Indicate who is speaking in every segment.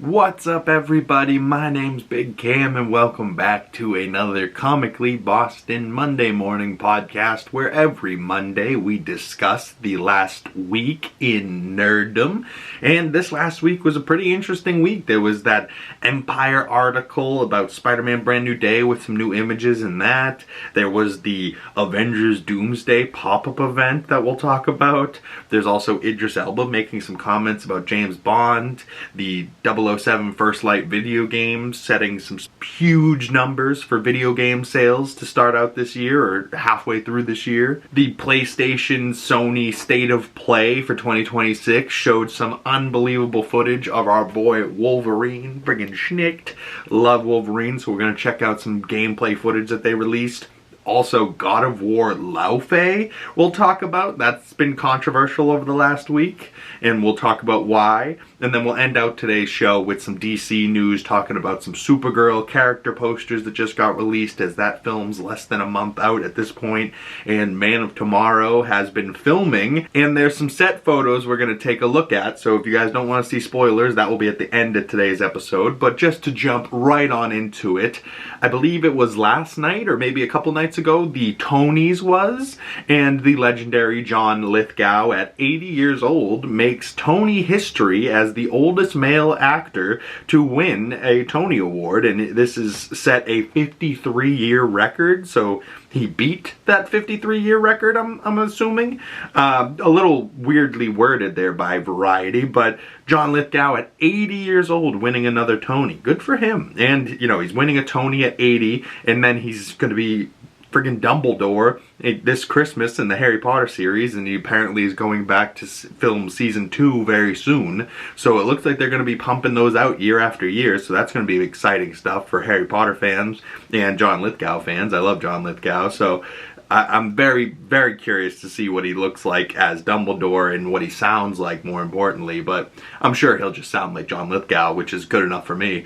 Speaker 1: What's up, everybody? My name's Big Cam and welcome back to another Comically Boston Monday morning podcast where every Monday we discuss the last week in nerddom. And this last week was a pretty interesting week. There was that Empire article about Spider-Man Brand New Day with some new images in that. There was the Avengers Doomsday pop-up event that we'll talk about. There's also Idris Elba making some comments about James Bond. The 007 First Light video games setting some huge numbers for video game sales to start out this year or halfway through this year. The PlayStation Sony State of Play for 2026 showed some unbelievable footage of our boy Wolverine, friggin' schnicked. Love Wolverine, so we're gonna check out some gameplay footage that they released. Also, God of War Laufey we'll talk about. That's been controversial over the last week, and we'll talk about why. And then we'll end out today's show with some DC news, talking about some Supergirl character posters that just got released, as that film's less than a month out at this point. And Man of Tomorrow has been filming, and there's some set photos we're going to take a look at. So if you guys don't want to see spoilers, that will be at the end of today's episode. But just to jump right on into it, I believe it was last night, or maybe a couple nights ago, the Tonys was, and the legendary John Lithgow, at 80 years old, makes Tony history as the oldest male actor to win a Tony Award, and this is set a 53-year record, so he beat that 53-year record, I'm assuming. A little weirdly worded there by Variety, but John Lithgow at 80 years old winning another Tony. Good for him. And, you know, he's winning a Tony at 80, and then he's going to be friggin' Dumbledore this Christmas in the Harry Potter series, and he apparently is going back to film season 2 very soon. So it looks like they're going to be pumping those out year after year, so that's going to be exciting stuff for Harry Potter fans and John Lithgow fans. I love John Lithgow, so I'm very, very curious to see what he looks like as Dumbledore and what he sounds like, more importantly, but I'm sure he'll just sound like John Lithgow, which is good enough for me.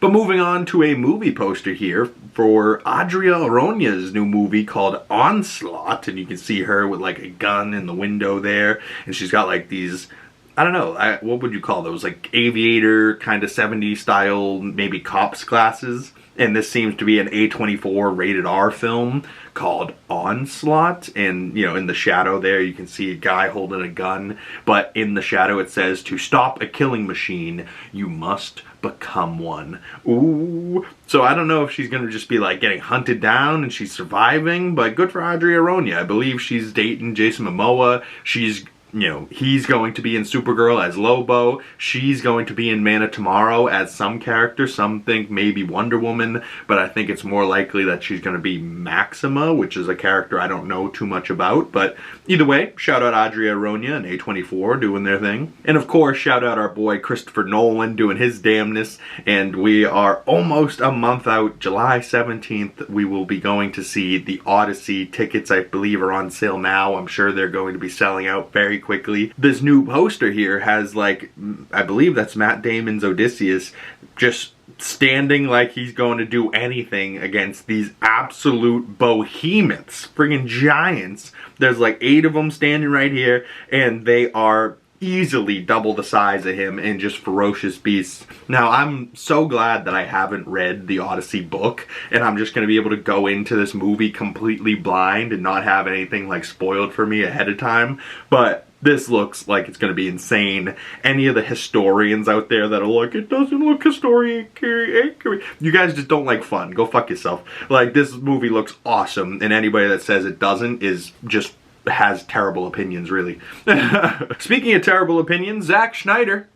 Speaker 1: But moving on to a movie poster here for ARJONA's new movie called ONSLAUGHT, and you can see her with like a gun in the window there, and she's got like these, I don't know, what would you call those, like aviator kind of 70s style, maybe cops glasses. And this seems to be an A24 rated R film called ONSLAUGHT. And, you know, in the shadow there, you can see a guy holding a gun. But in the shadow, it says, "To stop a killing machine, you must become one." Ooh. So I don't know if she's going to just be, like, getting hunted down and she's surviving. But good for ADRIA. I believe she's dating Jason Momoa. She's, you know, he's going to be in Supergirl as Lobo. She's going to be in Man of Tomorrow as some character. Some think maybe Wonder Woman, but I think it's more likely that she's going to be Maxima, which is a character I don't know too much about. But either way, shout out ADRIA and A24 doing their thing. And of course, shout out our boy Christopher Nolan doing his damnness. And we are almost a month out. July 17th, we will be going to see the Odyssey. Tickets, I believe, are on sale now. I'm sure they're going to be selling out very quickly. This new poster here has, like, I believe that's Matt Damon's Odysseus, just standing like he's going to do anything against these absolute behemoths, friggin' giants. There's like 8 of them standing right here, and they are easily double the size of him and just ferocious beasts. Now, I'm so glad that I haven't read the Odyssey book, and I'm just going to be able to go into this movie completely blind and not have anything like spoiled for me ahead of time. But this looks like it's going to be insane. Any of the historians out there that are like, it doesn't look historic accurate, you guys just don't like fun. Go fuck yourself. Like, this movie looks awesome, and anybody that says it doesn't is just has terrible opinions, really. Speaking of terrible opinions, Zack Snyder.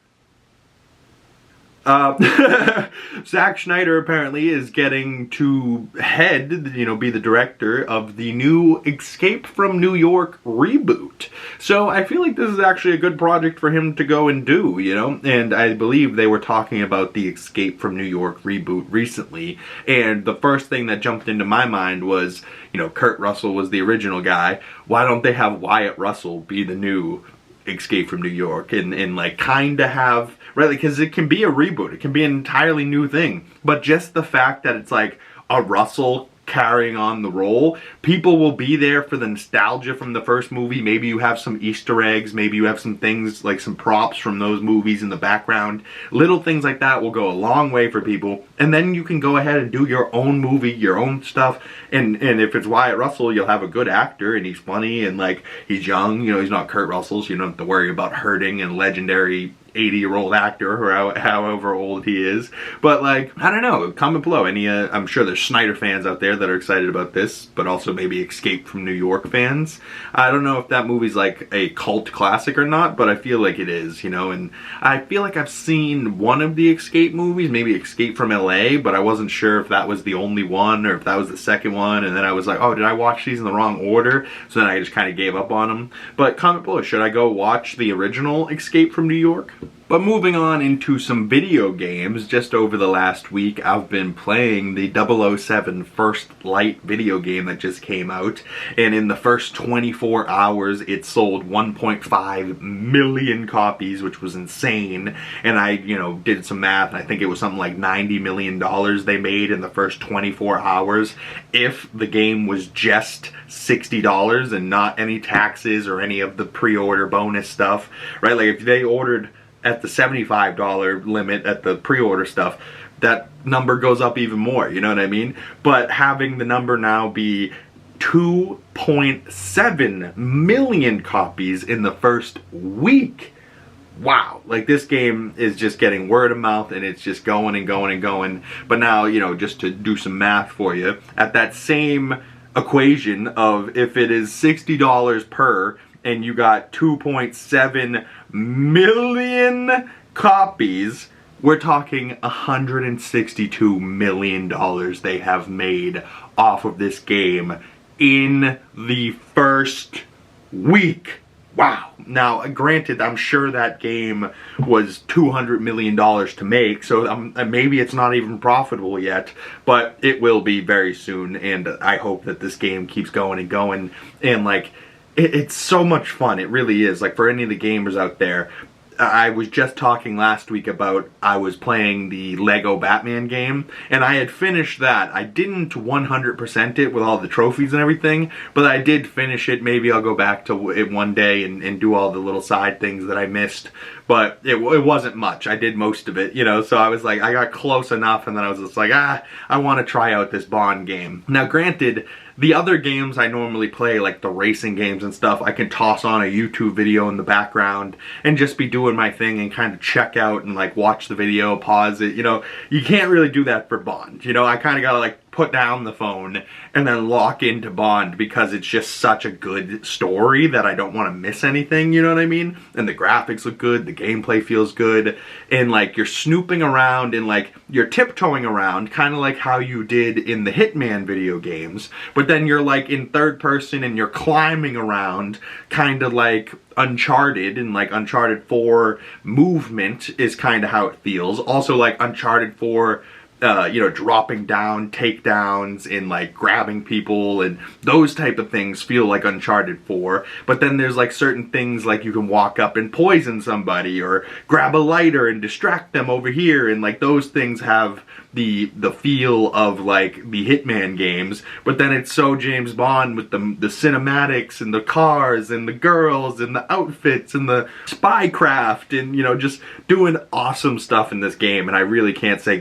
Speaker 1: Zack Snyder apparently is getting to head, you know, be the director of the new Escape from New York reboot. So I feel like this is actually a good project for him to go and do, you know? And I believe they were talking about the Escape from New York reboot recently. And the first thing that jumped into my mind was, you know, Kurt Russell was the original guy. Why don't they have Wyatt Russell be the new Escape from New York and like kind of have, right, because it can be a reboot, it can be an entirely new thing, but just the fact that it's like a Russell carrying on the role. People will be there for the nostalgia from the first movie. Maybe you have some Easter eggs, maybe you have some things like some props from those movies in the background. Little things like that will go a long way for people, and then you can go ahead and do your own movie, your own stuff, and if it's Wyatt Russell, you'll have a good actor, and he's funny, and like, he's young, you know, he's not Kurt Russell, so you don't have to worry about hurting a legendary 80-year-old actor, or however old he is. But like, I don't know, comment below. I'm sure there's Snyder fans out there that are excited about this, but also maybe Escape from New York fans. I don't know if that movie's like a cult classic or not, but I feel like it is, you know, and I feel like I've seen one of the Escape movies, maybe Escape from LA, but I wasn't sure if that was the only one or if that was the second one, and then I was like, oh, did I watch these in the wrong order? So then I just kind of gave up on them. But comment below, should I go watch the original Escape from New York? But moving on into some video games, just over the last week I've been playing the 007 First Light video game that just came out, and in the first 24 hours it sold 1.5 million copies, which was insane. And I, you know, did some math, and I think it was something like $90 million they made in the first 24 hours if the game was just $60 and not any taxes or any of the pre-order bonus stuff, right? Like, if they ordered at the $75 limit at the pre-order stuff, that number goes up even more, you know what I mean? But having the number now be 2.7 million copies in the first week, wow, like, this game is just getting word of mouth, and it's just going and going and going. But now, you know, just to do some math for you, at that same equation of if it is $60 per and you got 2.7 million copies, we're talking $162 million they have made off of this game in the first week. Wow. Now, granted, I'm sure that game was $200 million to make, so maybe it's not even profitable yet, but it will be very soon, and I hope that this game keeps going and going, and like, it's so much fun. It really is. Like, for any of the gamers out there, I was just talking last week about I was playing the Lego Batman game, and I had finished that. I didn't 100% it with all the trophies and everything, but I did finish it. Maybe I'll go back to it one day and do all the little side things that I missed, but it wasn't much. I did most of it, you know, so I was like, I got close enough, and then I was just like, I want to try out this Bond game. Now, granted, the other games I normally play, like the racing games and stuff, I can toss on a YouTube video in the background and just be doing my thing and kind of check out and like watch the video, pause it, you know. You can't really do that for Bond, you know. I kind of gotta like put down the phone and then lock into Bond because it's just such a good story that I don't want to miss anything, you know what I mean? And the graphics look good, the gameplay feels good, and like you're snooping around and like you're tiptoeing around, kind of like how you did in the Hitman video games, but then you're like in third person and you're climbing around, kind of like Uncharted, and like Uncharted 4 movement is kind of how it feels. Also like Uncharted 4, you know, dropping down takedowns and like grabbing people and those type of things feel like Uncharted 4. But then there's like certain things like you can walk up and poison somebody or grab a lighter and distract them over here, and like those things have the feel of like the Hitman games, but then it's so James Bond with the cinematics and the cars and the girls and the outfits and the spycraft and, you know, just doing awesome stuff in this game. And I really can't say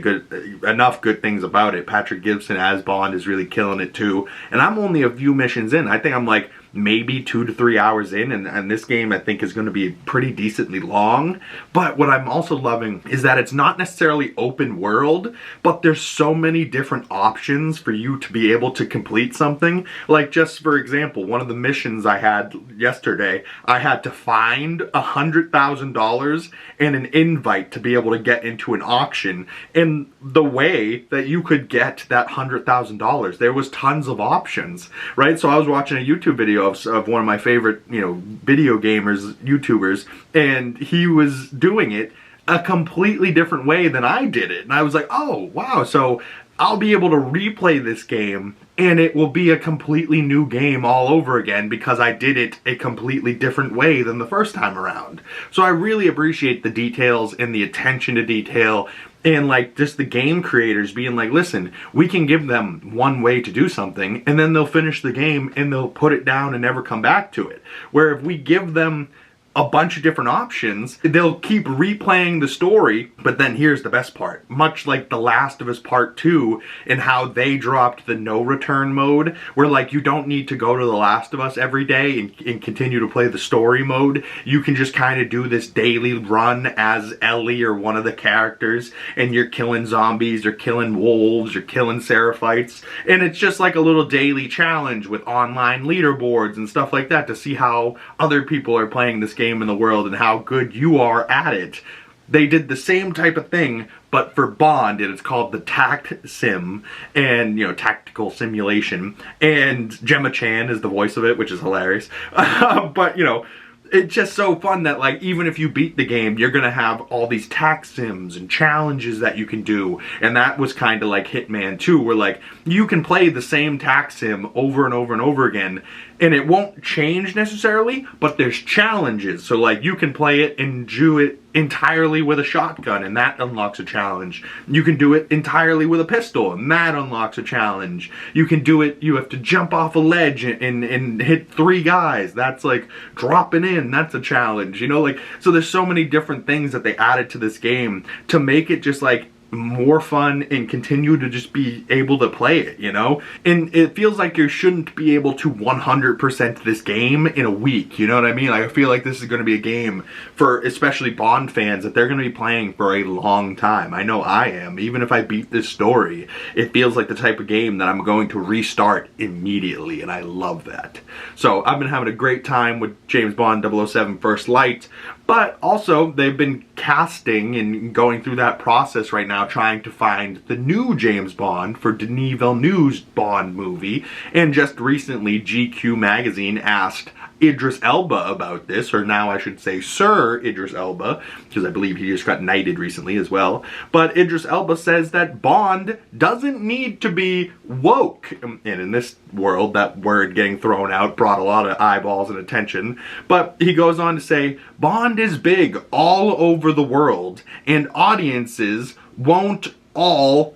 Speaker 1: enough good things about it. Patrick Gibson as Bond is really killing it too, and I'm only a few missions in. I think I'm like maybe 2 to 3 hours in, and this game I think is going to be pretty decently long. But what I'm also loving is that it's not necessarily open world, but there's so many different options for you to be able to complete something. Like, just for example, one of the missions I had yesterday, I had to find $100,000 and an invite to be able to get into an auction. And the way that you could get that $100,000, there was tons of options, right? So I was watching a YouTube video of one of my favorite, you know, video gamers, YouTubers, and he was doing it a completely different way than I did it. And I was like, oh, wow, so I'll be able to replay this game and it will be a completely new game all over again because I did it a completely different way than the first time around. So I really appreciate the details and the attention to detail and like just the game creators being like, listen, we can give them one way to do something and then they'll finish the game and they'll put it down and never come back to it. Where if we give them a bunch of different options, they'll keep replaying the story. But then here's the best part, much like The Last of Us Part 2 and how they dropped the no return mode, where like you don't need to go to The Last of Us every day and continue to play the story mode. You can just kind of do this daily run as Ellie or one of the characters, and you're killing zombies, you're killing wolves, you're killing seraphites, and it's just like a little daily challenge with online leaderboards and stuff like that to see how other people are playing this game in the world and how good you are at it. They did the same type of thing, but for Bond, and it's called the Tact Sim, and, you know, tactical simulation, and Gemma Chan is the voice of it, which is hilarious. But, you know, it's just so fun that, like, even if you beat the game, you're gonna have all these tact sims and challenges that you can do. And that was kind of like Hitman 2, where, like, you can play the same tact sim over and over and over again, and it won't change necessarily, but there's challenges. So, like, you can play it and do it entirely with a shotgun, and that unlocks a challenge. You can do it entirely with a pistol, and that unlocks a challenge. You can do it, you have to jump off a ledge and hit 3 guys. That's like dropping in, that's a challenge, you know? Like, so there's so many different things that they added to this game to make it just like more fun and continue to just be able to play it, you know? And it feels like you shouldn't be able to 100% this game in a week, you know what I mean? Like, I feel like this is going to be a game for especially Bond fans that they're going to be playing for a long time. I know I am. Even if I beat this story, it feels like the type of game that I'm going to restart immediately, and I love that. So I've been having a great time with James Bond 007 First Light, but also they've been casting and going through that process right now, trying to find the new James Bond for Denis Villeneuve's Bond movie. And just recently, GQ magazine asked Idris Elba about this, or now I should say Sir Idris Elba, because I believe he just got knighted recently as well. But Idris Elba says that Bond doesn't need to be woke. And in this world, that word getting thrown out brought a lot of eyeballs and attention. But he goes on to say, Bond is big all over the world, and audiences won't all,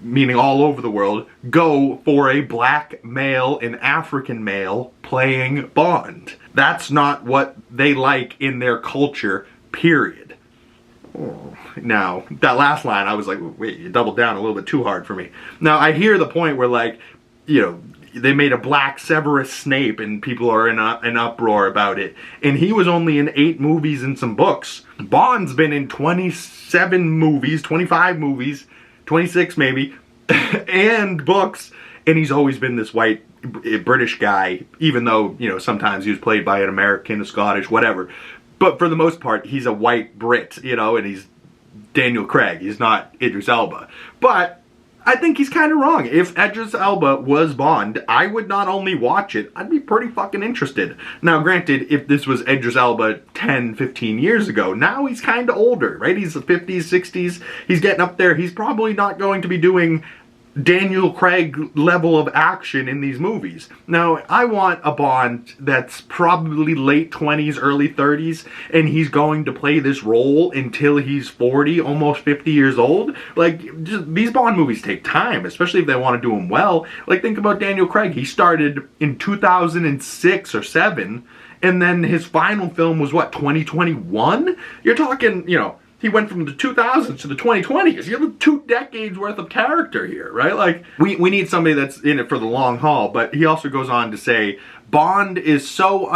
Speaker 1: meaning all over the world, go for a black male and African male playing Bond. That's not what they like in their culture, period. Now, that last line, I was like, wait, you doubled down a little bit too hard for me. Now, I hear the point where, like, you know, they made a black Severus Snape and people are in an uproar about it. And he was only in 8 movies and some books. Bond's been in 27 movies, 25 movies, 26 maybe, and books. And he's always been this white British guy, even though, you know, sometimes he was played by an American, a Scottish, whatever. But for the most part, he's a white Brit, you know, and he's Daniel Craig. He's not Idris Elba. But I think he's kind of wrong. If Idris Elba was Bond, I would not only watch it, I'd be pretty fucking interested. Now, granted, if this was Idris Elba 10, 15 years ago, now he's kind of older, right? He's the 50s, 60s. He's getting up there. He's probably not going to be doing Daniel Craig level of action in these movies. Now, I want a Bond that's probably late 20s, early 30s, and he's going to play this role until he's 40, almost 50 years old. Like, just, these Bond movies take time, especially if they want to do them well. Like, think about Daniel Craig. He started in 2006 or 7, and then his final film was, what, 2021? You're talking, you know, he went from the 2000s to the 2020s. You have 2 decades worth of character here, right? Like, we need somebody that's in it for the long haul. But he also goes on to say, Bond is so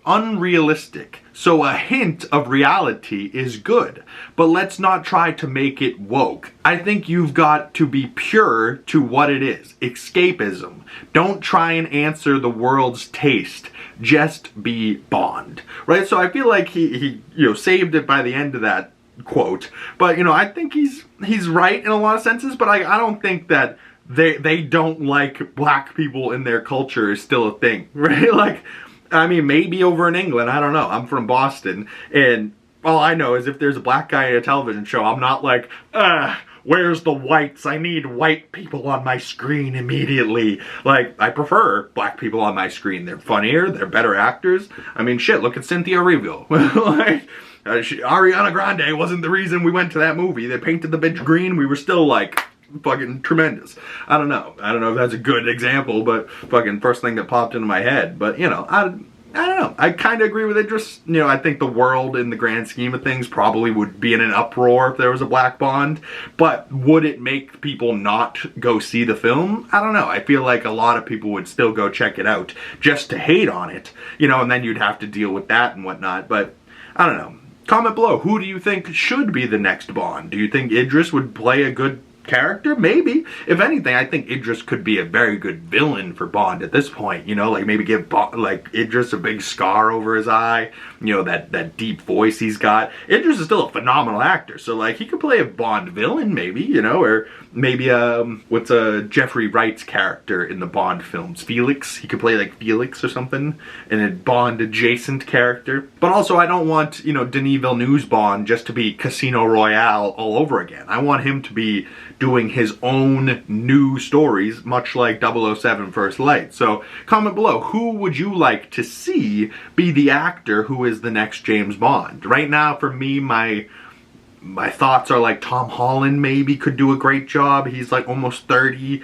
Speaker 1: unrealistic, so a hint of reality is good. But let's not try to make it woke. I think you've got to be pure to what it is. Escapism. Don't try and answer the world's taste. Just be Bond. Right? So I feel like he you know, saved it by the end of that quote. But, you know, I think he's right in a lot of senses, but I don't think that they don't like black people in their culture is still a thing, right? Like, I mean, maybe over in England, I don't know. I'm from Boston, and all I know is if there's a black guy in a television show, I'm not like, where's the whites? I need white people on my screen immediately. Like, I prefer black people on my screen. They're funnier, they're better actors. I mean, shit, look at Cynthia Erivo. Like, Ariana Grande wasn't the reason we went to that movie. They painted the bitch green, we were still like, fucking tremendous. I don't know if that's a good example, but fucking first thing that popped into my head. But, you know, I don't know. I kind of agree with Idris. You know, I think the world in the grand scheme of things probably would be in an uproar if there was a black Bond. But would it make people not go see the film? I don't know. I feel like a lot of people would still go check it out just to hate on it. You know, and then you'd have to deal with that and whatnot. But, I don't know. Comment below. Who do you think should be the next Bond? Do you think Idris would play a good character? Maybe. If anything, I think Idris could be a very good villain for Bond at this point, you know, like maybe give Idris a big scar over his eye, you know, that deep voice he's got. Idris is still a phenomenal actor, so like he could play a Bond villain maybe, you know, or maybe what's Jeffrey Wright's character in the Bond films, Felix. He could play like Felix or something, in a Bond adjacent character. But also I don't want, you know, Denis Villeneuve's Bond just to be Casino Royale all over again. I want him to be doing his own new stories, much like 007 First Light. So comment below, who would you like to see be the actor who is the next James Bond? Right now, for me, my thoughts are like Tom Holland maybe could do a great job. He's like almost 30.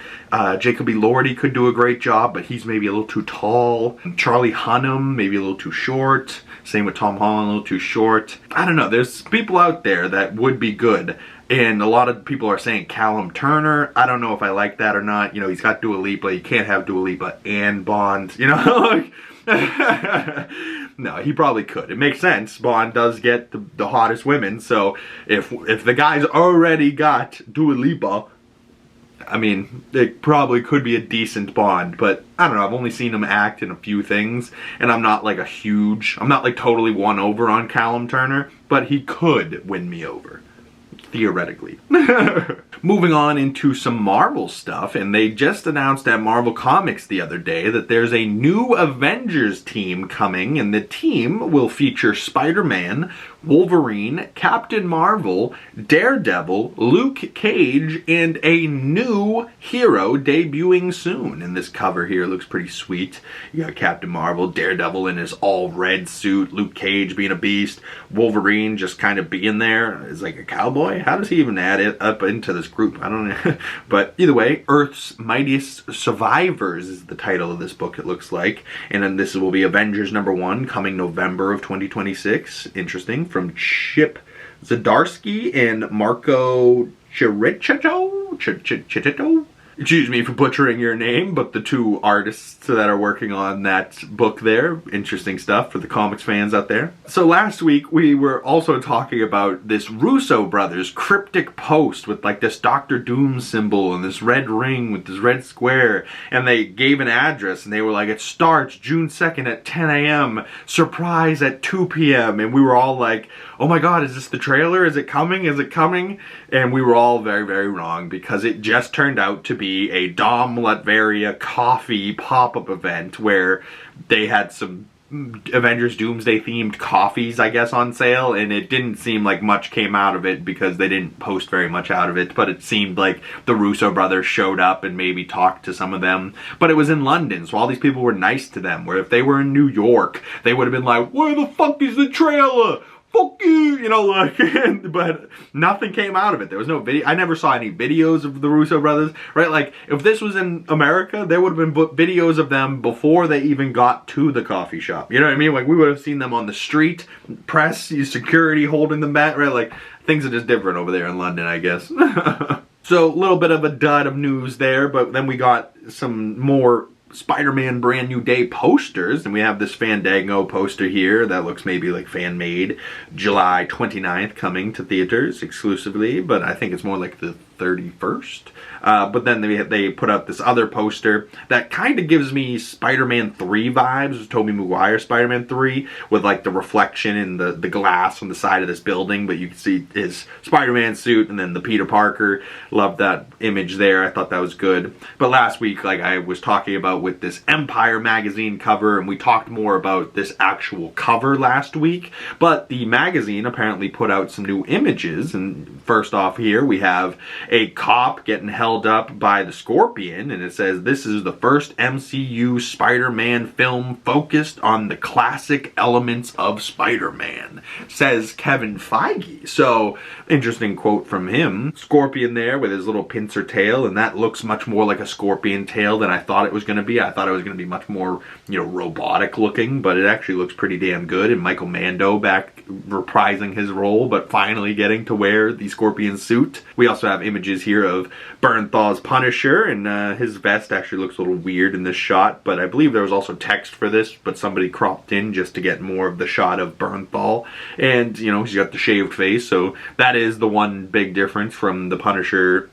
Speaker 1: Jacob Elordi could do a great job, but he's maybe a little too tall. Charlie Hunnam, maybe a little too short. Same with Tom Holland, a little too short. I don't know, there's people out there that would be good. And a lot of people are saying Callum Turner. I don't know if I like that or not. You know, he's got Dua Lipa. You can't have Dua Lipa and Bond. You know, no, he probably could. It makes sense. Bond does get the hottest women. So if the guy's already got Dua Lipa, I mean, it probably could be a decent Bond. But I don't know. I've only seen him act in a few things, and I'm not like I'm not like totally won over on Callum Turner. But he could win me over. Theoretically. Moving on into some Marvel stuff, and they just announced at Marvel Comics the other day that there's a new Avengers team coming, and the team will feature Spider-Man, Wolverine, Captain Marvel, Daredevil, Luke Cage, and a new hero debuting soon. And this cover here looks pretty sweet. You got Captain Marvel, Daredevil in his all-red suit, Luke Cage being a beast, Wolverine just kind of being there as like a cowboy. How does he even add it up into this group? I don't know. But either way, Earth's Mightiest Survivors is the title of this book, it looks like. And then this will be Avengers #1 coming November of 2026. Interesting. From Chip Zdarsky and Marco Chirichito. Excuse me for butchering your name, but the two artists that are working on that book there, interesting stuff for the comics fans out there. So last week we were also talking about this Russo brothers cryptic post with like this Dr. Doom symbol and this red ring with this red square, and they gave an address and they were like, it starts June 2nd at 10 a.m. surprise at 2 p.m. and we were all like, oh my god, is this the trailer? Is it coming? Is it coming? And we were all very, very wrong, because it just turned out to be a Dom Latveria coffee pop-up event where they had some Avengers Doomsday themed coffees, I guess, on sale, and it didn't seem like much came out of it because they didn't post very much out of it, but it seemed like the Russo brothers showed up and maybe talked to some of them. But it was in London, so all these people were nice to them, where if they were in New York, they would have been like, where the fuck is the trailer? Fuck you, you know, like, but nothing came out of it. There was no video. I never saw any videos of the Russo brothers, right? Like, if this was in America, there would have been videos of them before they even got to the coffee shop. You know what I mean? Like, we would have seen them on the street, press, security holding them back, right? Like, things are just different over there in London, I guess. So, a little bit of a dud of news there, but then we got some more Spider-Man Brand New Day posters, and we have this Fandango poster here that looks maybe like fan-made. July 29th coming to theaters exclusively, but I think it's more like the 31st. But then they put out this other poster that kind of gives me Spider-Man 3 vibes, Tobey Maguire Spider-Man 3, with like the reflection in the glass on the side of this building, but you can see his Spider-Man suit and then the Peter Parker. Loved that image there. I thought that was good. But last week, like I was talking about out with this Empire magazine cover, and we talked more about this actual cover last week, but the magazine apparently put out some new images. And first off here we have a cop getting held up by the Scorpion, and it says this is the first MCU Spider-Man film focused on the classic elements of Spider-Man, says Kevin Feige. So interesting quote from him. Scorpion there with his little pincer tail, and that looks much more like a scorpion tail than I thought it was going to be. I thought it was going to be much more, you know, robotic looking, but it actually looks pretty damn good. And Michael Mando back reprising his role, but finally getting to wear the Scorpion suit. We also have images here of Bernthal's Punisher, and his vest actually looks a little weird in this shot, but I believe there was also text for this, but somebody cropped in just to get more of the shot of Bernthal. And, you know, he's got the shaved face, so that is the one big difference from the Punisher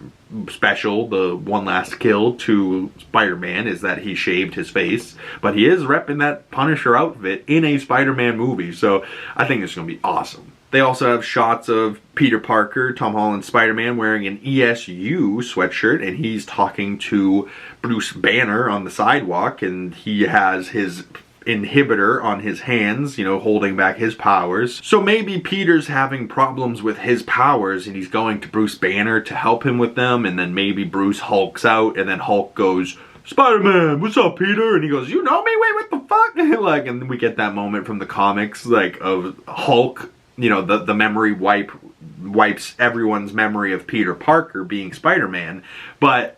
Speaker 1: special, the One Last Kill, to Spider-Man, is that he shaved his face, but he is repping that Punisher outfit in a Spider-Man movie, so I think it's going to be awesome. They also have shots of Peter Parker, Tom Holland's Spider-Man, wearing an ESU sweatshirt, and he's talking to Bruce Banner on the sidewalk, and he has his inhibitor on his hands, you know, holding back his powers. So maybe Peter's having problems with his powers and he's going to Bruce Banner to help him with them, and then maybe Bruce hulks out, and then Hulk goes, "Spider-Man, what's up, Peter?" And he goes, "You know me? Wait, what the fuck?" Like, and we get that moment from the comics, like, of Hulk, you know, the memory wipes everyone's memory of Peter Parker being Spider-Man, but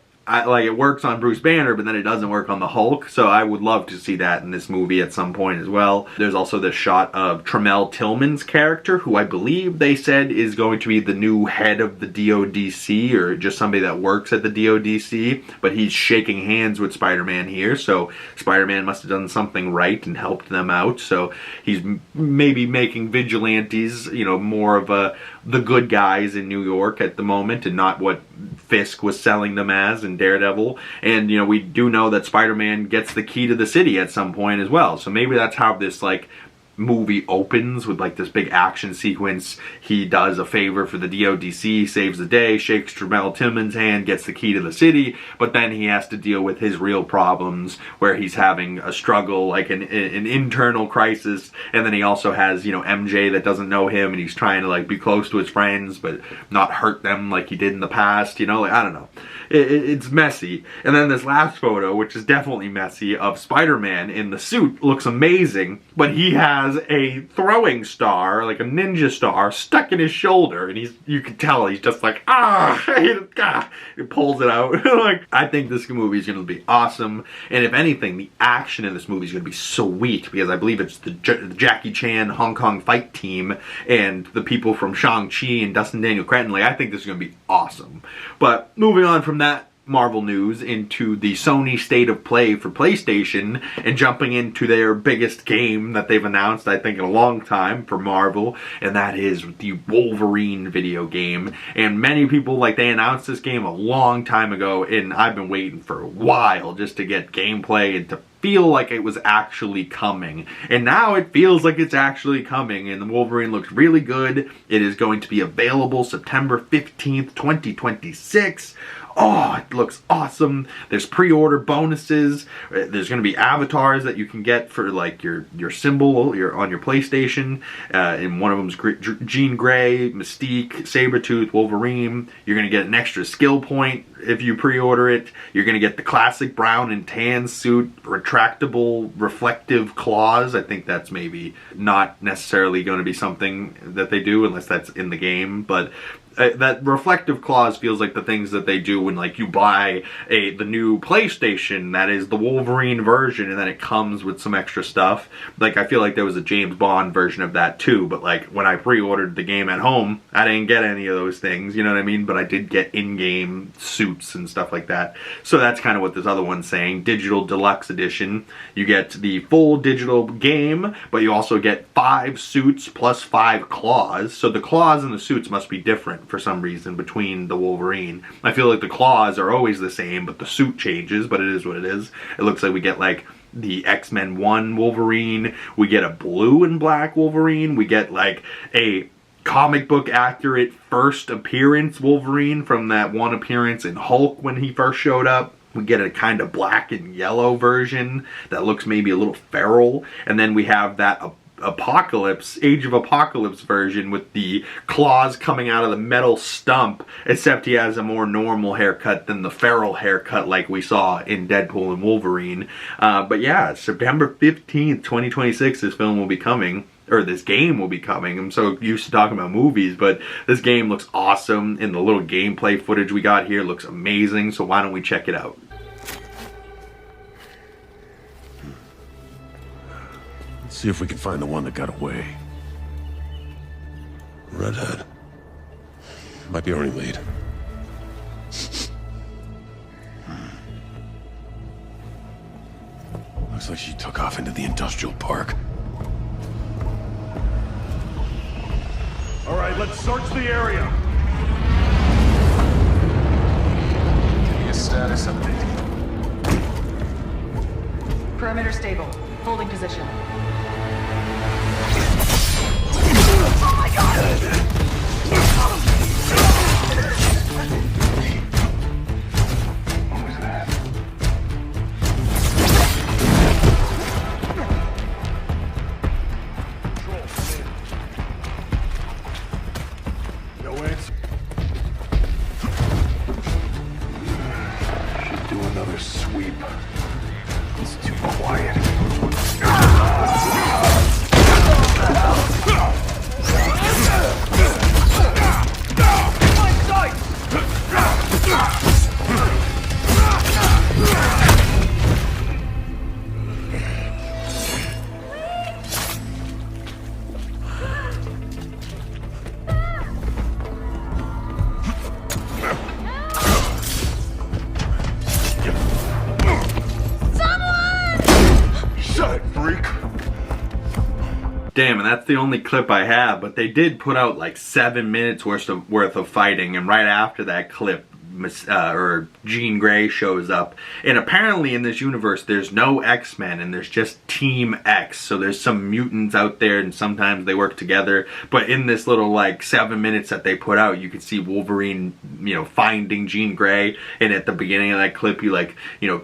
Speaker 1: like, it works on Bruce Banner, but then it doesn't work on the Hulk, so I would love to see that in this movie at some point as well. There's also this shot of Tremel Tillman's character, who I believe they said is going to be the new head of the DODC, or just somebody that works at the DODC, but he's shaking hands with Spider-Man here, so Spider-Man must have done something right and helped them out, so he's maybe making vigilantes, you know, more of the good guys in New York at the moment, and not what Fisk was selling them as in Daredevil. And, you know, we do know that Spider-Man gets the key to the city at some point as well, so maybe that's how this, like, movie opens, with like this big action sequence. He does a favor for the DODC, saves the day, shakes Tremel Tillman's hand, gets the key to the city, but then he has to deal with his real problems, where he's having a struggle, like an internal crisis, and then he also has, you know, MJ that doesn't know him, and he's trying to, like, be close to his friends but not hurt them like he did in the past, you know, like, I don't know. It's messy. And then this last photo, which is definitely messy, of Spider-Man in the suit, looks amazing, but he has a throwing star, like a ninja star, stuck in his shoulder, and you can tell he's just like, he pulls it out. Like, I think this movie is going to be awesome, and if anything, the action in this movie is going to be sweet, because I believe it's the Jackie Chan Hong Kong fight team and the people from Shang-Chi and Dustin Daniel Cretton. Like, I think this is going to be awesome. But moving on from that Marvel news into the Sony State of Play for PlayStation, and jumping into their biggest game that they've announced, I think, in a long time for Marvel, and that is the Wolverine video game. And many people, like, they announced this game a long time ago, and I've been waiting for a while just to get gameplay and to feel like it was actually coming. And now it feels like it's actually coming, and the Wolverine looks really good. It is going to be available September 15th, 2026. Oh, it looks awesome. There's pre-order bonuses. There's going to be avatars that you can get for, like, your symbol on your PlayStation. And one of them's Jean Grey, Mystique, Sabretooth, Wolverine. You're going to get an extra skill point if you pre-order it. You're going to get the classic brown and tan suit, retractable reflective claws. I think that's maybe not necessarily going to be something that they do unless that's in the game, but that reflective claws feels like the things that they do when, like, you buy the new PlayStation that is the Wolverine version, and then it comes with some extra stuff. Like, I feel like there was a James Bond version of that too, but, like, when I pre-ordered the game at home, I didn't get any of those things, you know what I mean? But I did get in-game suits and stuff like that. So that's kind of what this other one's saying. Digital Deluxe Edition. You get the full digital game, but you also get 5 suits plus 5 claws. So the claws and the suits must be different for some reason between the Wolverine. I feel like the claws are always the same, but the suit changes, but it is what it is. It looks like we get, like, the X-Men 1 Wolverine, we get a blue and black Wolverine, we get, like, a comic book accurate first appearance Wolverine from that one appearance in Hulk when he first showed up. We get a kind of black and yellow version that looks maybe a little feral. And then we have that Apocalypse, Age of Apocalypse version with the claws coming out of the metal stump, except he has a more normal haircut than the feral haircut like we saw in Deadpool and Wolverine. But yeah, September 15th, 2026, this film will be coming. Or this game will be coming. I'm so used to talking about movies, but this game looks awesome, and the little gameplay footage we got here looks amazing, so why don't we check it out?
Speaker 2: Let's see if we can find the one that got away. Redhead. Might be our only lead. Looks like she took off into the industrial park. All right, let's search the area.
Speaker 3: Give me a status update.
Speaker 4: Perimeter stable. Holding position.
Speaker 3: Oh my god! What was that?
Speaker 2: No answer.
Speaker 3: Should do another sweep. It's too quiet.
Speaker 1: Damn, and that's the only clip I have, but they did put out like 7 minutes worth of fighting, and right after that clip, Jean Grey shows up. And apparently in this universe there's no X-Men and there's just Team X, so there's some mutants out there and sometimes they work together. But in this little like 7 minutes that they put out, you can see Wolverine, you know, finding Jean Grey, and at the beginning of that clip you like, you know,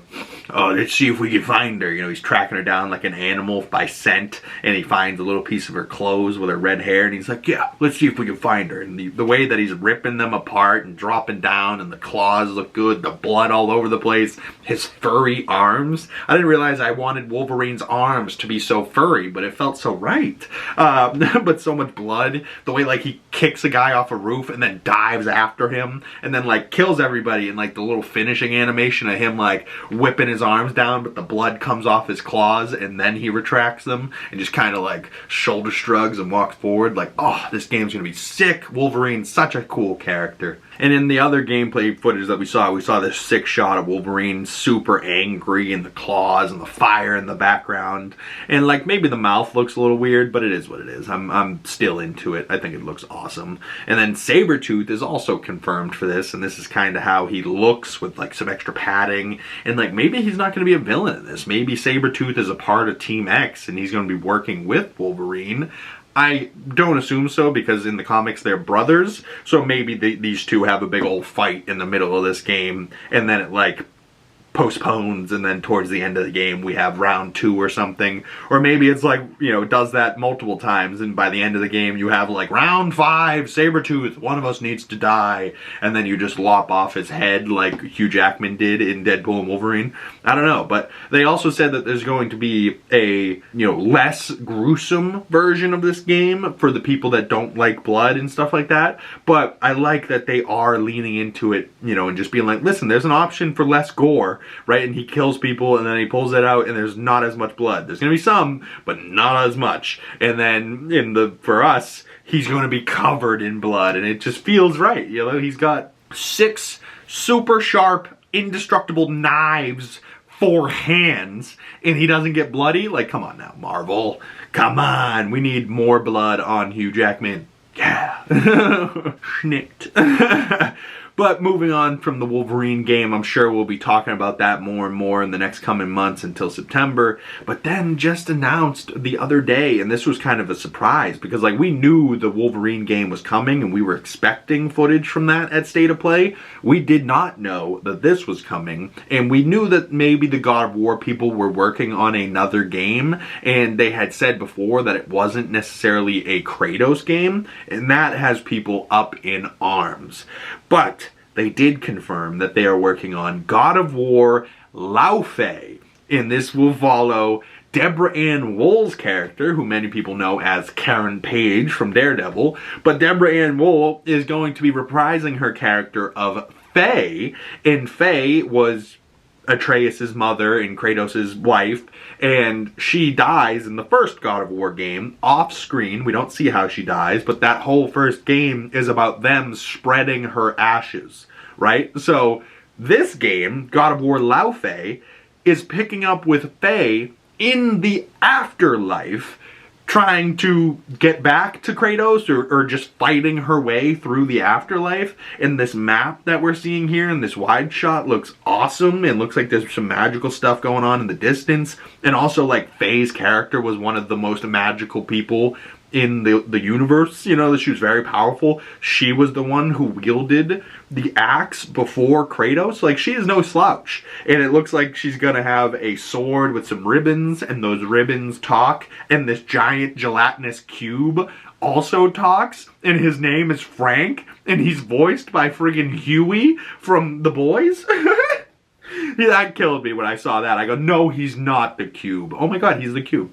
Speaker 1: oh, let's see if we can find her. You know, he's tracking her down like an animal by scent, and he finds a little piece of her clothes with her red hair, and he's like, yeah, let's see if we can find her. And the way that he's ripping them apart and dropping down, and the claws look good, the blood all over the place, his furry arms. I didn't realize I wanted Wolverine's arms to be so furry, but it felt so right. But so much blood, the way like he kicks a guy off a roof and then dives after him and then like kills everybody, and like the little finishing animation of him like whipping his arms down, but the blood comes off his claws and then he retracts them and just kind of like shoulder shrugs and walks forward. Like, oh, this game's gonna be sick. Wolverine's such a cool character. And in the other gameplay footage that we saw this sick shot of Wolverine super angry, and the claws and the fire in the background. And like maybe the mouth looks a little weird, but it is what it is. I'm still into it. I think it looks awesome. And then Sabretooth is also confirmed for this, and this is kind of how he looks with like some extra padding. And like maybe he's not going to be a villain in this. Maybe Sabretooth is a part of Team X and he's going to be working with Wolverine. I don't assume so, because in the comics they're brothers, so maybe these two have a big old fight in the middle of this game, and then it like postpones, and then towards the end of the game we have round 2 or something. Or maybe it's like, you know, does that multiple times, and by the end of the game you have like round 5, Sabretooth, one of us needs to die, and then you just lop off his head like Hugh Jackman did in Deadpool and Wolverine. I don't know, but they also said that there's going to be a, you know, less gruesome version of this game for the people that don't like blood and stuff like that. But I like that they are leaning into it, you know, and just being like, listen, there's an option for less gore, right? And he kills people and then he pulls it out and there's not as much blood. There's gonna be some, but not as much. And then for us, he's gonna be covered in blood, and it just feels right. You know, he's got 6 super sharp, indestructible knives, 4 hands, and he doesn't get bloody. Like, come on now, Marvel. Come on, we need more blood on Hugh Jackman. Yeah. Schnicked. But moving on from the Wolverine game, I'm sure we'll be talking about that more and more in the next coming months until September. But then just announced the other day, and this was kind of a surprise, because like we knew the Wolverine game was coming and we were expecting footage from that at State of Play. We did not know that this was coming, and we knew that maybe the God of War people were working on another game, and they had said before that it wasn't necessarily a Kratos game, and that has people up in arms. But they did confirm that they are working on God of War Laufey, and this will follow Deborah Ann Wool's character, who many people know as Karen Page from Daredevil, but Deborah Ann Wool is going to be reprising her character of Faye, and Faye was Atreus' mother and Kratos' wife, and she dies in the first God of War game, off screen. We don't see how she dies, but that whole first game is about them spreading her ashes, right? So this game, God of War Laufey, is picking up with Faye in the afterlife, trying to get back to Kratos, or just fighting her way through the afterlife. And this map that we're seeing here in this wide shot looks awesome. It looks like there's some magical stuff going on in the distance. And also, like, Faye's character was one of the most magical people in the universe. You know, that she was very powerful. She was the one who wielded the axe before Kratos. Like, she is no slouch. And it looks like she's gonna have a sword with some ribbons, and those ribbons talk, and this giant gelatinous cube also talks, and his name is Frank, and he's voiced by friggin' Huey from The Boys. Yeah, that killed me when I saw that. I go, no, he's not the cube. Oh my god, he's the cube.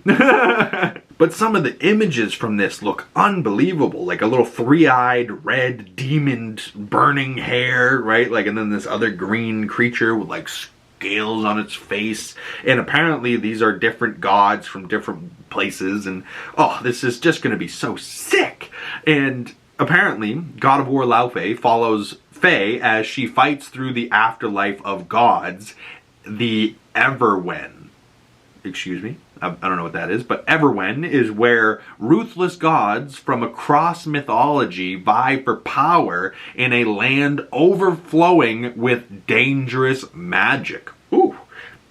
Speaker 1: But some of the images from this look unbelievable. Like a little three-eyed, red, demon burning hair, right? Like, and then this other green creature with like scales on its face. And apparently these are different gods from different places. And oh, this is just going to be so sick. And apparently God of War Laufey follows Faye as she fights through the afterlife of gods, the Everwen. Excuse me, I don't know what that is, but Everwen is where ruthless gods from across mythology vie for power in a land overflowing with dangerous magic. Ooh,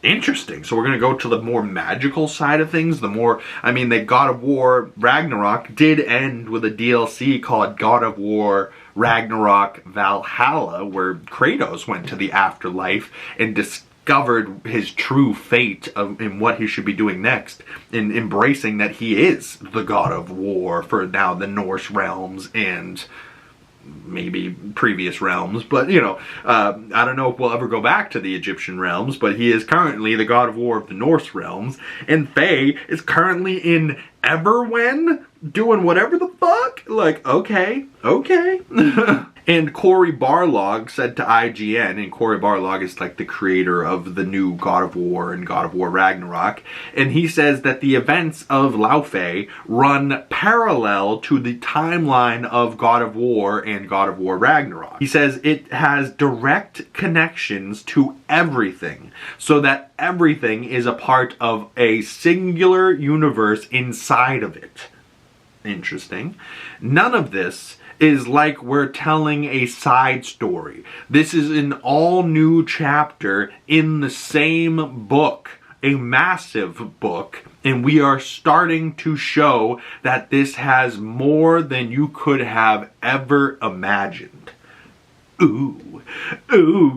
Speaker 1: interesting. So we're going to go to the more magical side of things. The more, I mean, the God of War Ragnarok did end with a DLC called God of War Ragnarok Valhalla, where Kratos went to the afterlife and discovered his true fate and what he should be doing next, in embracing that he is the God of War for now the Norse realms and maybe previous realms. But, you know, I don't know if we'll ever go back to the Egyptian realms, but he is currently the God of War of the Norse realms, and Faye is currently in Everwen doing whatever the fuck. Like, okay. And Cory Barlog said to IGN, and Cory Barlog is like the creator of the new God of War and God of War Ragnarok, and he says that the events of Laufey run parallel to the timeline of God of War and God of War Ragnarok. He says it has direct connections to everything, so that everything is a part of a singular universe inside of it. Interesting. None of this is like we're telling a side story. This is an all new chapter in the same book, a massive book, and we are starting to show that this has more than you could have ever imagined. Ooh,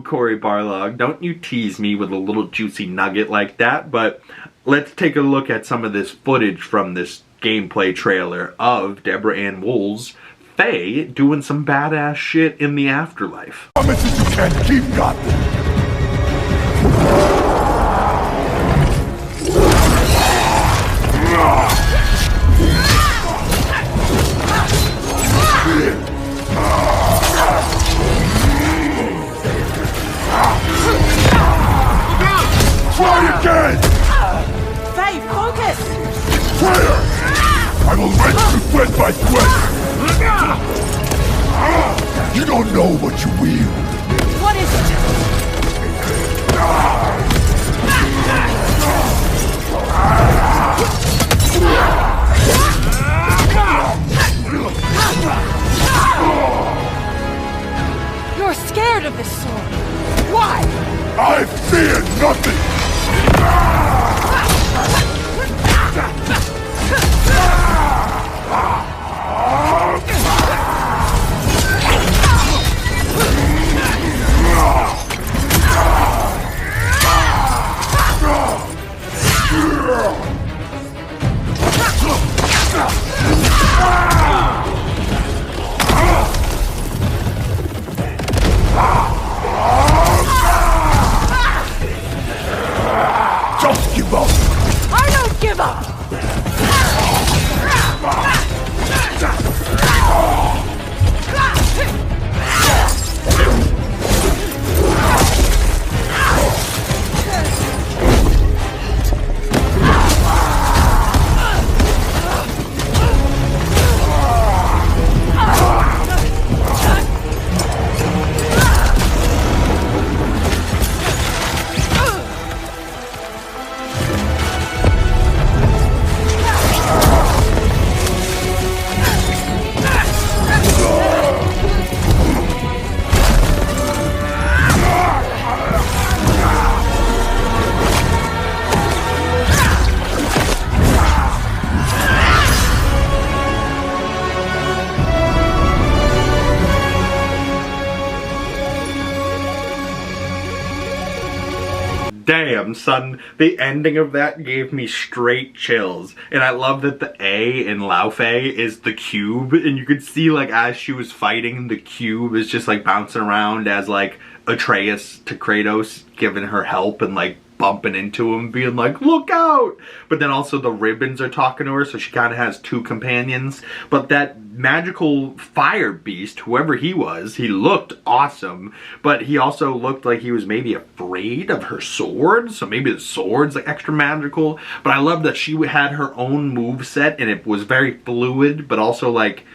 Speaker 1: Cory Barlog, don't you tease me with a little juicy nugget like that. But let's take a look at some of this footage from this gameplay trailer of Deborah Ann Wool's Faye doing some badass shit in the afterlife.
Speaker 2: Promises you can't keep, got them. Try again!
Speaker 5: Faye, focus!
Speaker 2: Fire! I will wrench you thread by thread! You don't know what you wield.
Speaker 5: What is it? You're scared! sword. Why?
Speaker 2: I fear nothing! Don't give up!
Speaker 5: I don't give up!
Speaker 1: Damn, son, the ending of that gave me straight chills. And I love that the A in Laufey is the cube, and you could see, like, as she was fighting, the cube is just, like, bouncing around as, like, Atreus to Kratos, giving her help and, like, bumping into him, being like, look out! But then also the ribbons are talking to her, so she kind of has two companions. But that magical fire beast, whoever he was, he looked awesome, but he also looked like he was maybe afraid of her sword, so maybe the sword's like extra magical. But I love that she had her own moveset, and it was very fluid, but also like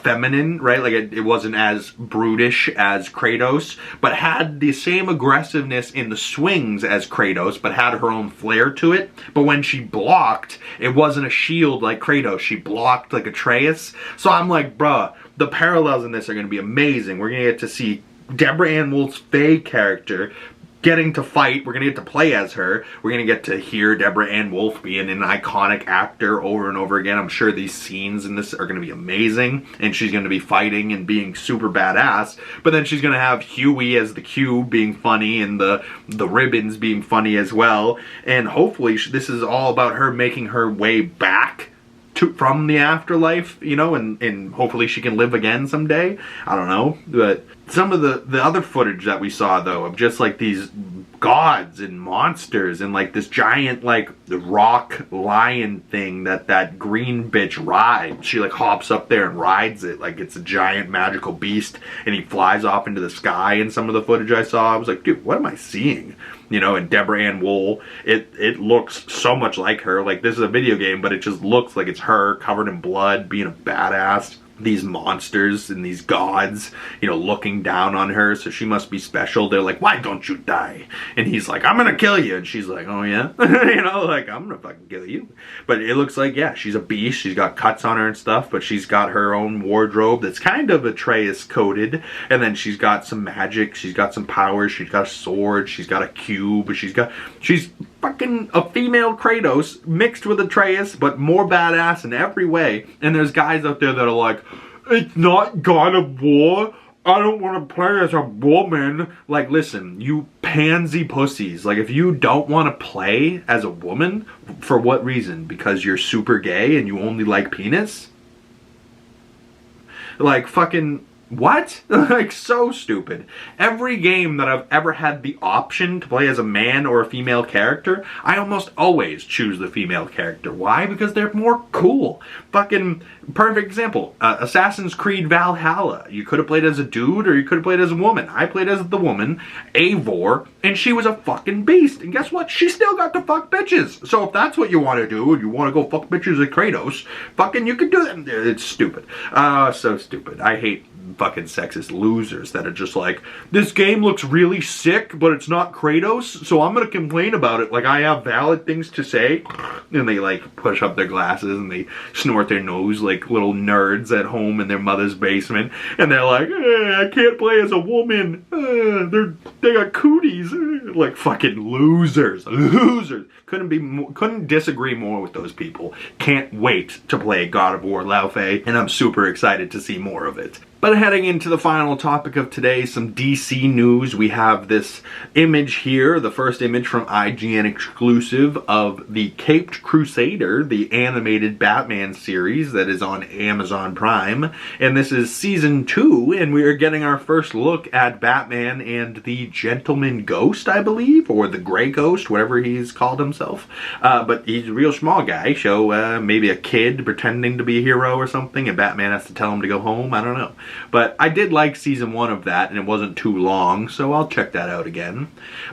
Speaker 1: feminine, right? Like it wasn't as brutish as Kratos, but had the same aggressiveness in the swings as Kratos, but had her own flair to it. But when she blocked, it wasn't a shield like Kratos. She blocked like Atreus. So I'm like, bruh, the parallels in this are going to be amazing. We're going to get to see Deborah Ann Wool's Faye character getting to fight. We're going to get to play as her. We're going to get to hear Deborah Ann Wool being an iconic actor over and over again. I'm sure these scenes in this are going to be amazing, and she's going to be fighting and being super badass. But then she's going to have Huey as the cube being funny, and the ribbons being funny as well. And hopefully this is all about her making her way back from the afterlife, you know, and hopefully she can live again someday. I don't know. But some of the other footage that we saw, though, of just like these gods and monsters and like this giant like rock lion thing that green bitch rides. She like hops up there and rides it like it's a giant magical beast, and he flies off into the sky. And some of the footage I saw, I was like, dude, what am I seeing? You know, and Deborah Ann Wool, it looks so much like her. Like, this is a video game, but it just looks like it's her covered in blood, being a badass. These monsters and these gods, you know, looking down on her, so she must be special. They're like, why don't you die? And he's like, I'm gonna kill you. And she's like, oh yeah? You know, like, I'm gonna fucking kill you. But it looks like, yeah, she's a beast. She's got cuts on her and stuff, but she's got her own wardrobe that's kind of Atreus coded. And then she's got some magic. She's got some powers. She's got a sword. She's got a cube. She's fucking a female Kratos mixed with Atreus, but more badass in every way. And there's guys out there that are like, it's not God of War. I don't want to play as a woman. Like, listen, you pansy pussies. Like, if you don't want to play as a woman, for what reason? Because you're super gay and you only like penis? Like, fucking... what? Like, so stupid. Every game that I've ever had the option to play as a man or a female character, I almost always choose the female character. Why? Because they're more cool. Fucking perfect example. Assassin's Creed Valhalla. You could have played as a dude or you could have played as a woman. I played as the woman, Eivor, and she was a fucking beast. And guess what? She still got to fuck bitches. So if that's what you want to do and you want to go fuck bitches at Kratos, fucking you can do that. It's stupid. So stupid. I hate fucking sexist losers that are just like, this game looks really sick, but it's not Kratos, so I'm gonna complain about it like I have valid things to say. And they like push up their glasses and they snort their nose like little nerds at home in their mother's basement, and they're like, I can't play as a woman, they got cooties, like fucking losers. Couldn't disagree more with those people. Can't wait to play God of War Laufey, and I'm super excited to see more of it. But heading into the final topic of today, some DC news. We have this image here, the first image from IGN exclusive of the Caped Crusader, the animated Batman series that is on Amazon Prime. And this is season 2, and we are getting our first look at Batman and the Gentleman Ghost, I believe, or the Grey Ghost, whatever he's called himself. But he's a real small guy, so maybe a kid pretending to be a hero or something, and Batman has to tell him to go home, I don't know. But I did like season 1 of that, and it wasn't too long, so I'll check that out again.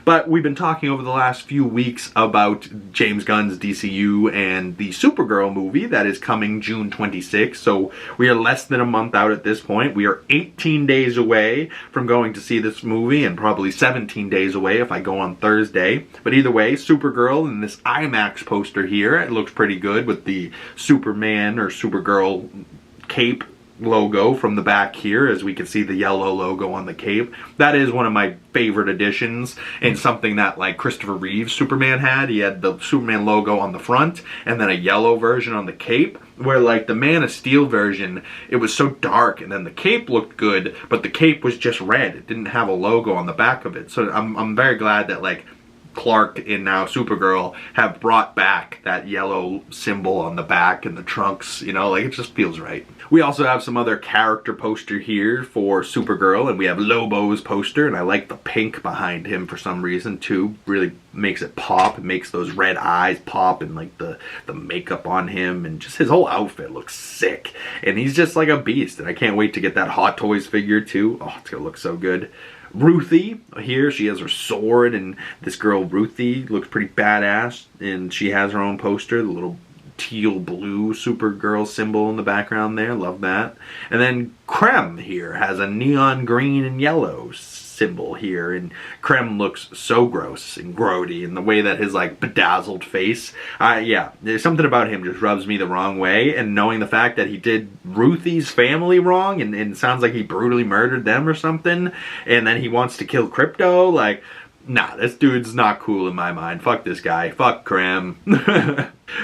Speaker 1: But we've been talking over the last few weeks about James Gunn's DCU and the Supergirl movie that is coming June 26th, so we are less than a month out at this point. We are 18 days away from going to see this movie, and probably 17 days away if I go on Thursday. But either way, Supergirl and this IMAX poster here, it looks pretty good with the Superman or Supergirl cape logo from the back here, as we can see the yellow logo on the cape. That is one of my favorite additions, and something that like Christopher Reeve's Superman had. He had the Superman logo on the front and then a yellow version on the cape, where like the Man of Steel version, it was so dark, and then the cape looked good, but the cape was just red. It didn't have a logo on the back of it. So I'm very glad that like Clark and now Supergirl have brought back that yellow symbol on the back and the trunks, you know, like it just feels right. We also have some other character poster here for Supergirl, and we have Lobo's poster, and I like the pink behind him for some reason too. Really makes it pop. It makes those red eyes pop, and like the makeup on him, and just his whole outfit looks sick. And he's just like a beast, and I can't wait to get that Hot Toys figure too. Oh, it's gonna look so good. Ruthie here, she has her sword, and this girl Ruthie looks pretty badass, and she has her own poster, the little teal blue Supergirl symbol in the background there. Love that. And then Krem here has a neon green and yellow symbol here, and Krem looks so gross and grody, and the way that his like bedazzled face, yeah, there's something about him just rubs me the wrong way. And knowing the fact that he did Ruthie's family wrong, and it sounds like he brutally murdered them or something, and then he wants to kill Crypto, like, nah, this dude's not cool in my mind. Fuck this guy. Fuck Krem.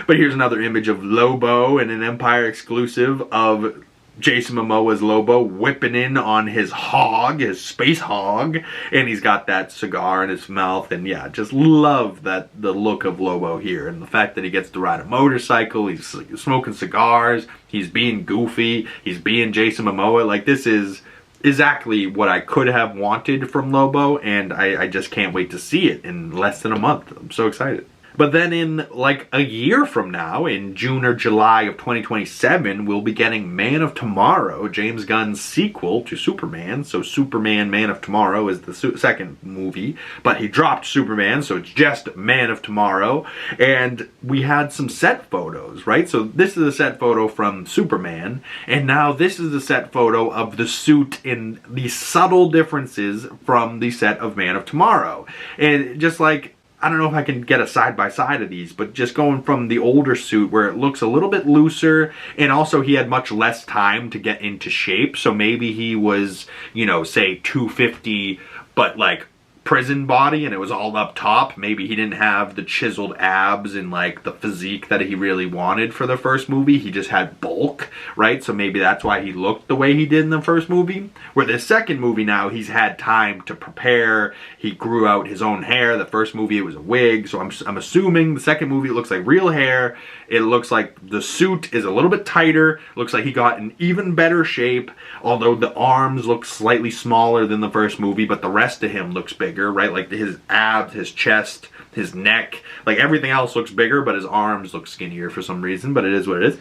Speaker 1: But here's another image of Lobo and an Empire exclusive of Jason Momoa's Lobo whipping in on his hog, his space hog, and he's got that cigar in his mouth. And yeah, just love that, the look of Lobo here, and the fact that he gets to ride a motorcycle, he's smoking cigars, he's being goofy, he's being Jason Momoa. Like, this is exactly what I could have wanted from Lobo, and I just can't wait to see it in less than a month. I'm so excited. But then in like a year from now, in June or July of 2027, we'll be getting Man of Tomorrow, James Gunn's sequel to Superman. So Superman Man of Tomorrow is the second movie, but he dropped Superman, so it's just Man of Tomorrow. And we had some set photos, right? So this is a set photo from Superman, and now this is the set photo of the suit in the subtle differences from the set of Man of Tomorrow. And just like, I don't know if I can get a side-by-side of these, but just going from the older suit where it looks a little bit looser, and also he had much less time to get into shape, so maybe he was, you know, say 250, but like prison body, and it was all up top. Maybe he didn't have the chiseled abs and like the physique that he really wanted for the first movie. He just had bulk, right? So maybe that's why he looked the way he did in the first movie. Where the second movie now, he's had time to prepare. He grew out his own hair. The first movie, it was a wig. So I'm assuming the second movie, it looks like real hair. It looks like the suit is a little bit tighter. Looks like he got in even better shape. Although the arms look slightly smaller than the first movie, but the rest of him looks bigger, right? Like his abs, his chest, his neck, like everything else looks bigger, but his arms look skinnier for some reason, but it is what it is.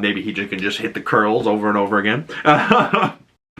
Speaker 1: Maybe he can just hit the curls over and over again.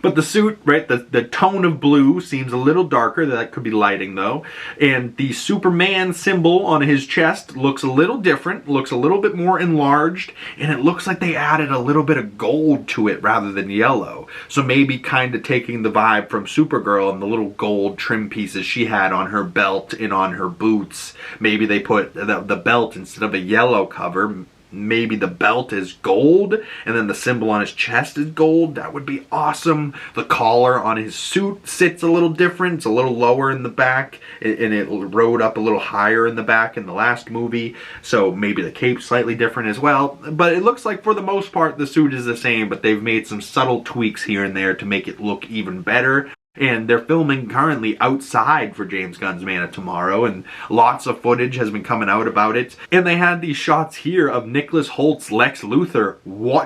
Speaker 1: But the suit, right, the tone of blue seems a little darker. That could be lighting, though. And the Superman symbol on his chest looks a little different, looks a little bit more enlarged, and it looks like they added a little bit of gold to it rather than yellow. So maybe kind of taking the vibe from Supergirl and the little gold trim pieces she had on her belt and on her boots. Maybe they put the belt, instead of a yellow cover, maybe the belt is gold and then the symbol on his chest is gold. That would be awesome. The collar on his suit sits a little different. It's a little lower in the back and it rode up a little higher in the back in the last movie. So maybe the cape's slightly different as well. But it looks like for the most part the suit is the same, but they've made some subtle tweaks here and there to make it look even better. And they're filming currently outside for James Gunn's Man of Tomorrow, and lots of footage has been coming out about it. And they had these shots here of Nicholas Holt's Lex Luthor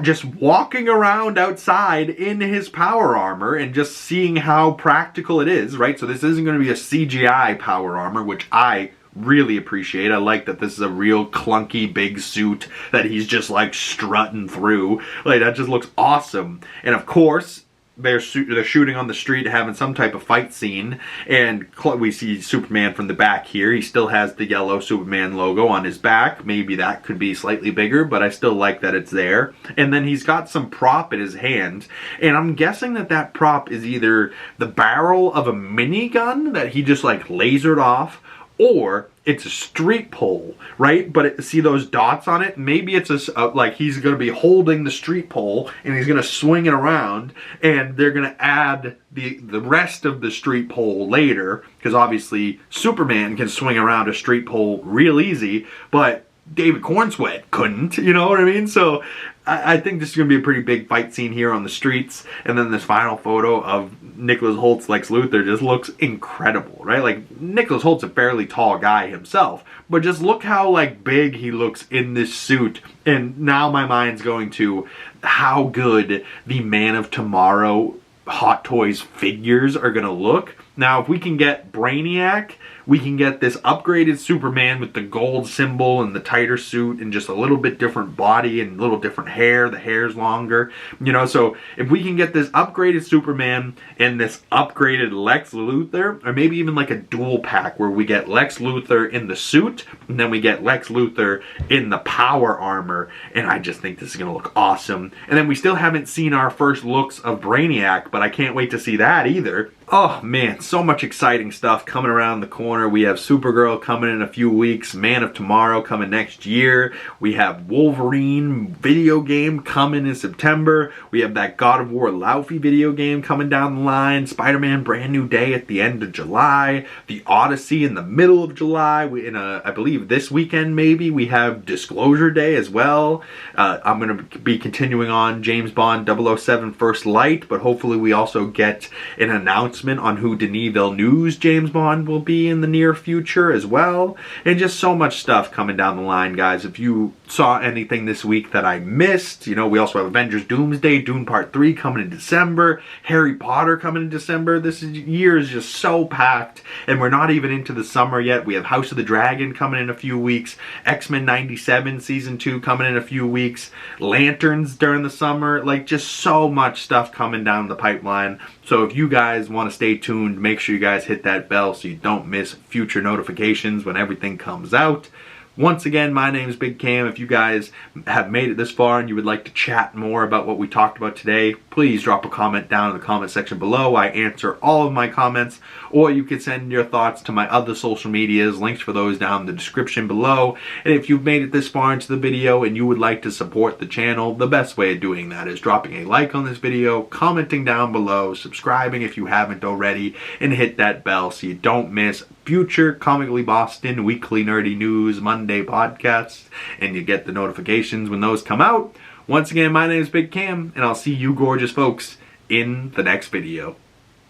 Speaker 1: just walking around outside in his power armor and just seeing how practical it is, right? So this isn't going to be a CGI power armor, which I really appreciate. I like that this is a real clunky big suit that he's just like strutting through. Like, that just looks awesome. And of course, they're shooting on the street, having some type of fight scene, and we see Superman from the back here. He still has the yellow Superman logo on his back. Maybe that could be slightly bigger, but I still like that it's there. And then he's got some prop in his hand, and I'm guessing that that prop is either the barrel of a minigun that he just like lasered off, or it's a street pole, right? But see those dots on it? Maybe it's like he's going to be holding the street pole and he's going to swing it around, and they're going to add the rest of the street pole later, because obviously Superman can swing around a street pole real easy, but David Cornsweet couldn't, you know what I mean? So I think this is going to be a pretty big fight scene here on the streets. And then this final photo of Nicholas Holt's Lex Luthor just looks incredible, right? Like, Nicholas Holt's a fairly tall guy himself, but just look how like big he looks in this suit. And now my mind's going to how good the Man of Tomorrow Hot Toys figures are going to look. Now, if we can get Brainiac, we can get this upgraded Superman with the gold symbol and the tighter suit and just a little bit different body and a little different hair. The hair's longer, you know. So if we can get this upgraded Superman and this upgraded Lex Luthor, or maybe even like a dual pack where we get Lex Luthor in the suit and then we get Lex Luthor in the power armor, and I just think this is going to look awesome. And then we still haven't seen our first looks of Brainiac, but I can't wait to see that either. Oh man, so much exciting stuff coming around the corner. We have Supergirl coming in a few weeks, Man of Tomorrow coming next year. We have Wolverine video game coming in September. We have that God of War Laufey video game coming down the line. Spider-Man Brand New Day at the end of July. The Odyssey in the middle of July. I believe this weekend maybe, we have Disclosure Day as well. I'm going to be continuing on James Bond 007 First Light, but hopefully we also get an announcement on who Denis Villeneuve's James Bond will be in the near future as well. And just so much stuff coming down the line, guys. If you saw anything this week that I missed, you know, we also have Avengers Doomsday, Dune Part 3 coming in December, Harry Potter coming in December. This year is just so packed, and we're not even into the summer yet. We have House of the Dragon coming in a few weeks, X-Men 97 Season 2 coming in a few weeks, Lanterns during the summer, like just so much stuff coming down the pipeline. So if you guys want to stay tuned, make sure you guys hit that bell so you don't miss future notifications when everything comes out. Once again, my name is Big Cam. If you guys have made it this far and you would like to chat more about what we talked about today, please drop a comment down in the comment section below. I answer all of my comments, or you can send your thoughts to my other social medias. Links for those down in the description below. And if you've made it this far into the video and you would like to support the channel, the best way of doing that is dropping a like on this video, commenting down below, subscribing if you haven't already, and hit that bell so you don't miss future Comically Boston weekly nerdy news Monday podcasts, and you get the notifications when those come out. Once again, my name is Big Cam, and I'll see you gorgeous folks in the next video.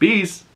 Speaker 1: Peace!